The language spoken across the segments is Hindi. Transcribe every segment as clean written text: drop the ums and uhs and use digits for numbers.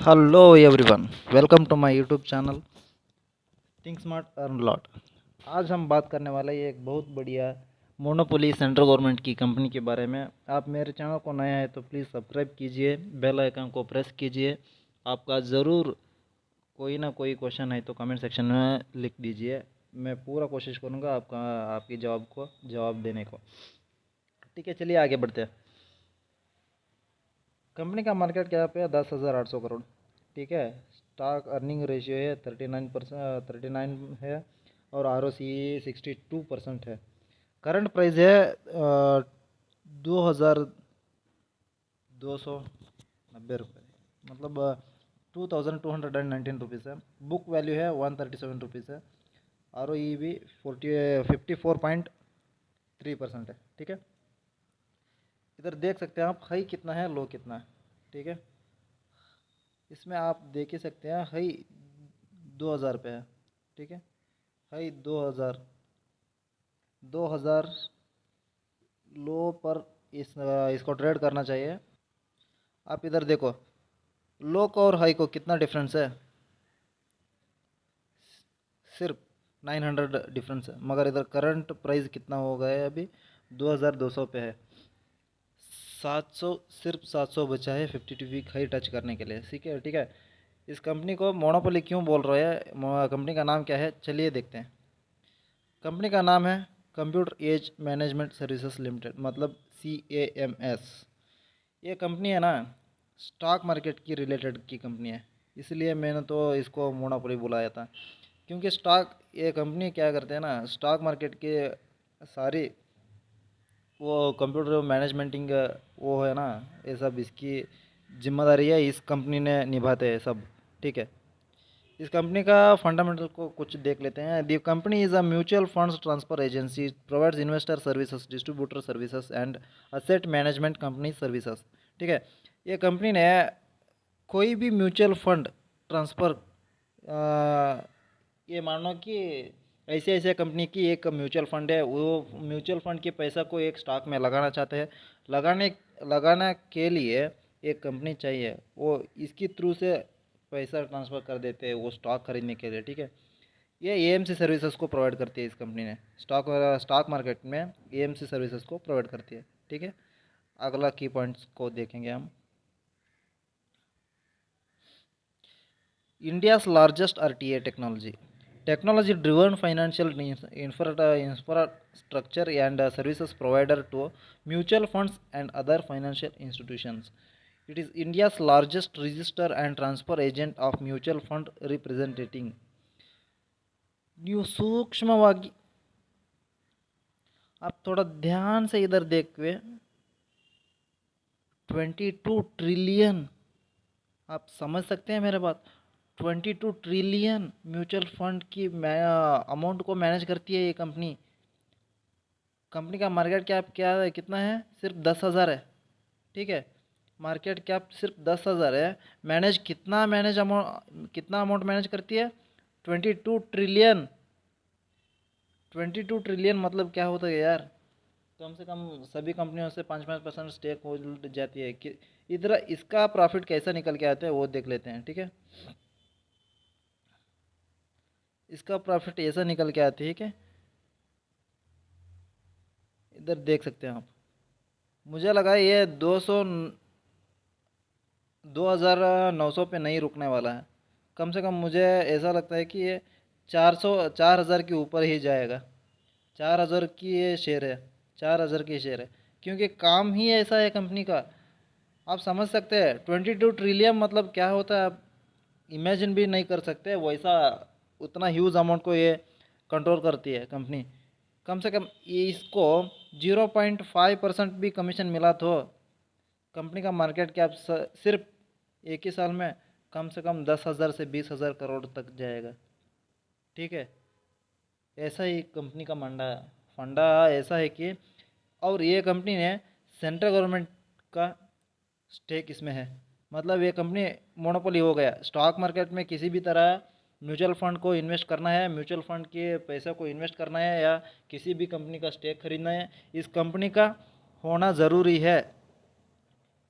Hello everyone, welcome to my YouTube channel Think Smart Earn Lot. आज हम बात करने वाले हैं एक बहुत बढ़िया मोनोपोली सेंट्रल गवर्नमेंट की कंपनी के बारे में। आप मेरे चैनल को नया है तो प्लीज़ सब्सक्राइब कीजिए, बेल आइकन को प्रेस कीजिए। आपका ज़रूर कोई ना कोई क्वेश्चन है तो कमेंट सेक्शन में लिख दीजिए। मैं पूरा कोशिश करूँगा आपकी जवाब देने को। ठीक है, चलिए आगे बढ़ते हैं। कंपनी का मार्केट कैप है 10,800 करोड़। ठीक है, स्टॉक अर्निंग रेशियो है 39 है और आर ओ सी 62% है। करंट प्राइस है 2,290 रुपये, मतलब 2,219 रुपीज़ है। बुक वैल्यू है 137 रुपीज़ है। आर ओ ई भी 54.3% है। ठीक है, इधर देख सकते हैं आप हाई कितना है, लो कितना है। ठीक है, इसमें आप देख ही सकते हैं हाई 2,000 पे है। ठीक है, हाई 2,000 लो पर इसको ट्रेड करना चाहिए। आप इधर देखो, लो को और हाई को कितना डिफरेंस है, सिर्फ 900 डिफरेंस है। मगर इधर करंट प्राइस कितना हो गया है अभी, 2,200 पे है। 700, सिर्फ 700 बचा है 52 वीक हाई टच करने के लिए। ठीक है, ठीक है। इस कंपनी को मोनोपोली क्यों बोल रहे हैं, कंपनी का नाम क्या है, चलिए देखते हैं। कंपनी का नाम है Computer Age Management Services Limited, मतलब CAMS। ये कंपनी है ना, स्टॉक मार्केट की रिलेटेड की कंपनी है, इसलिए मैंने तो इसको मोनोपोली बुलाया था। क्योंकि ये कंपनी क्या करते हैं ना, स्टॉक मार्केट के सारी वो कंप्यूटर मैनेजमेंटिंग वो है ना, ये सब इसकी जिम्मेदारी है, इस कंपनी ने निभाते हैं सब। ठीक है, इस कंपनी का फंडामेंटल को कुछ देख लेते हैं। The company is a mutual funds transfer agency, provides investor services, distributor services and asset management company services. ठीक है, ये कंपनी ने कोई भी म्यूचुअल फंड ट्रांसफ़र, ये मानो कि ऐसे ऐसे कंपनी की एक म्यूचुअल फंड है, वो म्यूचुअल फंड के पैसा को एक स्टॉक में लगाना चाहते हैं। लगाने लगाने के लिए एक कंपनी चाहिए, वो इसकी थ्रू से पैसा ट्रांसफ़र कर देते हैं वो स्टॉक खरीदने के लिए। ठीक है, ये AMC सर्विसेज को प्रोवाइड करती है इस कंपनी ने, स्टॉक मार्केट में AMC सर्विसेज को प्रोवाइड करती है। ठीक है, अगला की पॉइंट्स को देखेंगे हम। India's largest RTA technology driven financial infrastructure and services provider to mutual funds and other financial institutions. It is India's largest register and transfer agent of mutual fund representing. ನೀವು सूक्ष्मವಾಗಿ आप थोड़ा ध्यान से इधर देखिए, 22 ट्रिलियन, आप समझ सकते हैं मेरे बात। 22 ट्रिलियन म्यूचुअल फंड की अमाउंट को मैनेज करती है ये कंपनी। कंपनी का मार्केट कैप क्या है, कितना है, सिर्फ 10,000 है। ठीक है, मार्केट कैप सिर्फ 10,000 है। कितना अमाउंट मैनेज करती है, 22 ट्रिलियन। 22 ट्रिलियन मतलब क्या होता है यार, कम से कम सभी कंपनियों से 5-5% स्टेक हो जाती है कि इधर इसका प्रॉफिट कैसा निकल के आता है वो देख लेते हैं। ठीक है, इसका प्रॉफिट ऐसा निकल के आती है कि इधर देख सकते हैं आप। मुझे लगा ये 2,900 पे नहीं रुकने वाला है। कम से कम मुझे ऐसा लगता है कि ये 4,000 के ऊपर ही जाएगा। 4,000 की ये शेयर है, 4,000 की शेयर है, क्योंकि काम ही ऐसा है कंपनी का। आप समझ सकते हैं 22 ट्रिलियन मतलब क्या होता है, आप इमेजिन भी नहीं कर सकते वैसा। उतना ह्यूज अमाउंट को ये कंट्रोल करती है कंपनी। कम से कम ये इसको 0.5% भी कमीशन मिला तो कंपनी का मार्केट कैप सिर्फ एक ही साल में कम से कम 10,000 से 20,000 करोड़ तक जाएगा। ठीक है, ऐसा ही कंपनी का फंडा ऐसा है कि, और ये कंपनी ने सेंट्रल गवर्नमेंट का स्टेक इसमें है। मतलब ये कंपनी मोनोपोली हो गया स्टॉक मार्केट में। किसी भी तरह म्यूचुअल फंड को इन्वेस्ट करना है, म्यूचुअल फंड के पैसे को इन्वेस्ट करना है या किसी भी कंपनी का स्टेक खरीदना है, इस कंपनी का होना ज़रूरी है।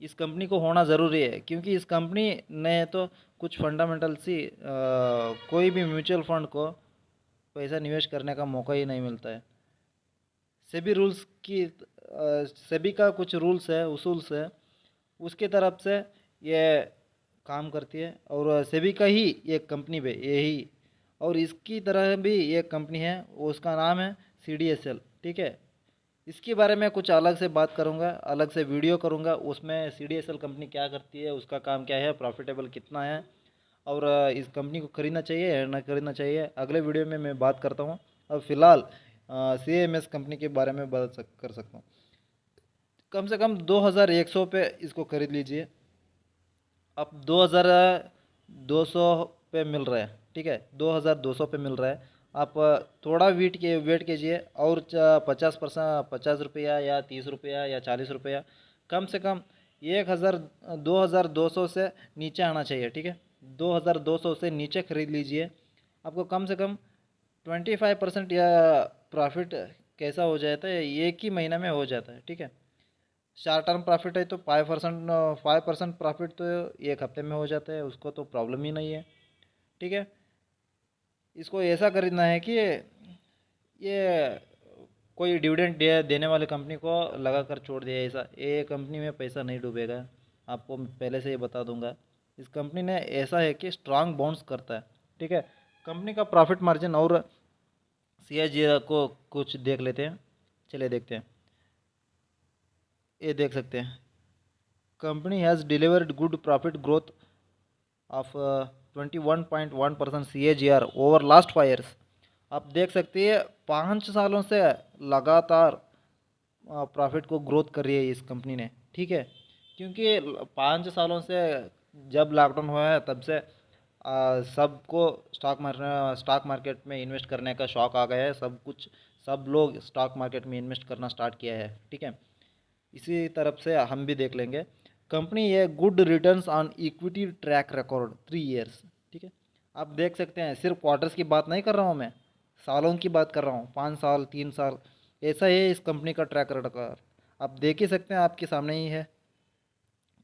इस कंपनी को होना ज़रूरी है, क्योंकि इस कंपनी ने तो कुछ फंडामेंटल सी कोई भी म्यूचुअल फंड को पैसा निवेश करने का मौका ही नहीं मिलता है। सेबी रूल्स की सेबी का कुछ रूल्स है, उसूल्स है, उसकी तरफ से ये काम करती है। और सेबी का ही एक कंपनी भी यही, और इसकी तरह भी एक कंपनी है, उसका नाम है CDSL। ठीक है, इसके बारे में कुछ अलग से बात करूंगा, अलग से वीडियो करूंगा, उसमें CDSL कंपनी क्या करती है, उसका काम क्या है, प्रॉफिटेबल कितना है, और इस कंपनी को खरीदना चाहिए या ना खरीदना चाहिए, अगले वीडियो में मैं बात करता हूँ। अब फिलहाल CMS कंपनी के बारे में कर सकता हूँ। कम से कम 2100 पे इसको खरीद लीजिए। अब 2200 पे मिल रहा है। ठीक है, 2200 पे मिल रहा है। आप थोड़ा वेट कीजिए, और 50%, 50 रुपया या 30 रुपया या 40 रुपया, कम से कम 1000, 2200 से नीचे आना चाहिए। ठीक है, 2200 से नीचे खरीद लीजिए। आपको कम से कम 25% या प्रॉफिट कैसा हो जाता है, एक ही महीना में हो जाता है। ठीक है, शॉर्ट टर्म प्रॉफिट है तो 5% प्रॉफिट तो एक हफ्ते में हो जाता है, उसको तो प्रॉब्लम ही नहीं है। ठीक है, इसको ऐसा खरीदना है कि ये कोई डिविडेंड देने वाली कंपनी को लगा कर छोड़ दिया, ऐसा ये कंपनी में पैसा नहीं डूबेगा, आपको मैं पहले से ही बता दूंगा। इस कंपनी ने ऐसा है कि स्ट्रांग बाउंस करता है। ठीक है, कंपनी का प्रॉफिट मार्जिन और CAGR को कुछ देख लेते हैं, चलिए देखते हैं। ये देख सकते हैं, company has delivered good profit growth of 21.1% CAGR over last 5 years. आप देख सकते हैं 5 सालों से लगातार प्रॉफिट को ग्रोथ कर रही है इस कंपनी ने। ठीक है, क्योंकि 5 सालों से जब लॉकडाउन हुआ है तब से सबको स्टॉक मार्केट में इन्वेस्ट करने का शौक आ गया है, सब लोग स्टॉक मार्केट में इन्वेस्ट करना स्टार्ट किया है। ठीक है, इसी तरफ से हम भी देख लेंगे। कंपनी ये good returns on equity track record 3 years. ठीक है, आप देख सकते हैं, सिर्फ क्वार्टर्स की बात नहीं कर रहा हूँ मैं, सालों की बात कर रहा हूँ, 5 साल, 3 साल, ऐसा है इस कंपनी का ट्रैक रिकॉर्ड। आप देख ही सकते हैं, आपके सामने ही है।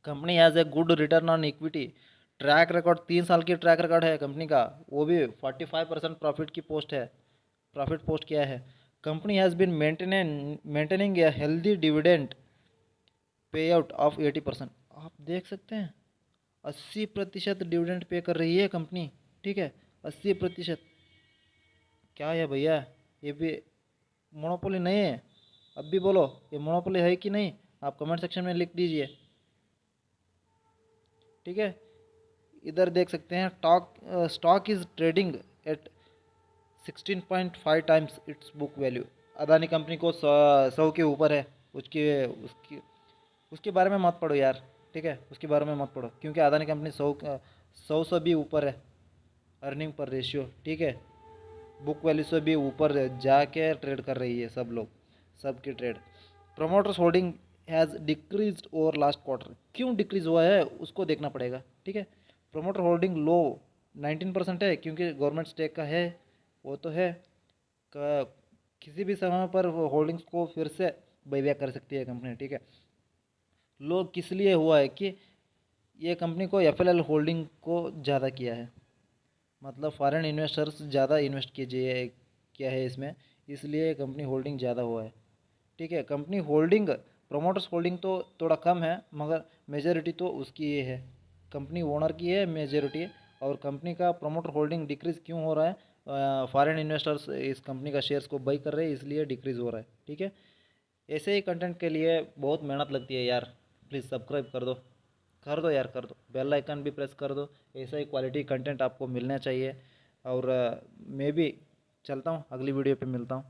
Company has a good return on equity track record, 3 साल की ट्रैक रिकॉर्ड है कंपनी का, वो भी 45% प्रॉफिट की पोस्ट है, प्रॉफिट पोस्ट किया है। Company has been maintaining a healthy dividend pay out of 80%। आप देख सकते हैं 80% डिविडेंड पे कर रही है कंपनी। ठीक है, 80%, क्या है भैया, ये भी मोनोपोली नहीं है? अब भी बोलो, ये मोनोपोली है कि नहीं, आप कमेंट सेक्शन में लिख दीजिए। ठीक है, इधर देख सकते हैं, stock is trading at 16.5 times it's book value. Adani company को 100 के ऊपर है। उसकी उसकी उसके बारे में मत पढ़ो यार। ठीक है, उसके बारे में मत पढ़ो, क्योंकि अदानी कंपनी 100 से भी ऊपर है अर्निंग पर रेशियो। ठीक है, बुक वैल्यू से भी ऊपर जाके ट्रेड कर रही है सब लोग, सबकी trade. Promoters holding has decrease over last quarter. क्यों डिक्रीज हुआ है उसको देखना पड़ेगा। ठीक है, प्रोमोटर होल्डिंग लो 19% है, क्योंकि गवर्नमेंट स्टेक का है, वो तो है। किसी भी समय पर वो होल्डिंग्स को फिर से बाईबैक कर सकती है कंपनी। ठीक है, लो किस लिए हुआ है कि ये कंपनी को FLL होल्डिंग को ज़्यादा किया है, मतलब फॉरेन इन्वेस्टर्स ज़्यादा इन्वेस्ट कीजिए क्या है इसमें, इसलिए कंपनी होल्डिंग ज़्यादा हुआ है। ठीक है, कंपनी होल्डिंग, प्रोमोटर्स होल्डिंग तो थोड़ा कम है, मगर मेजॉरिटी तो उसकी ये है, कंपनी ओनर की है मेजॉरिटी। और कंपनी का प्रोमोटर होल्डिंग डिक्रीज़ क्यों हो रहा है? फॉरेन इन्वेस्टर्स इस कंपनी का शेयर्स को बाई कर रहे हैं, इसलिए डिक्रीज़ हो रहा है। ठीक है, ऐसे ही कंटेंट के लिए बहुत मेहनत लगती है यार, प्लीज़ सब्सक्राइब कर दो यार, कर दो, बेल आइकन भी प्रेस कर दो। ऐसा ही क्वालिटी कंटेंट आपको मिलना चाहिए। और मैं भी चलता हूँ, अगली वीडियो पे मिलता हूँ।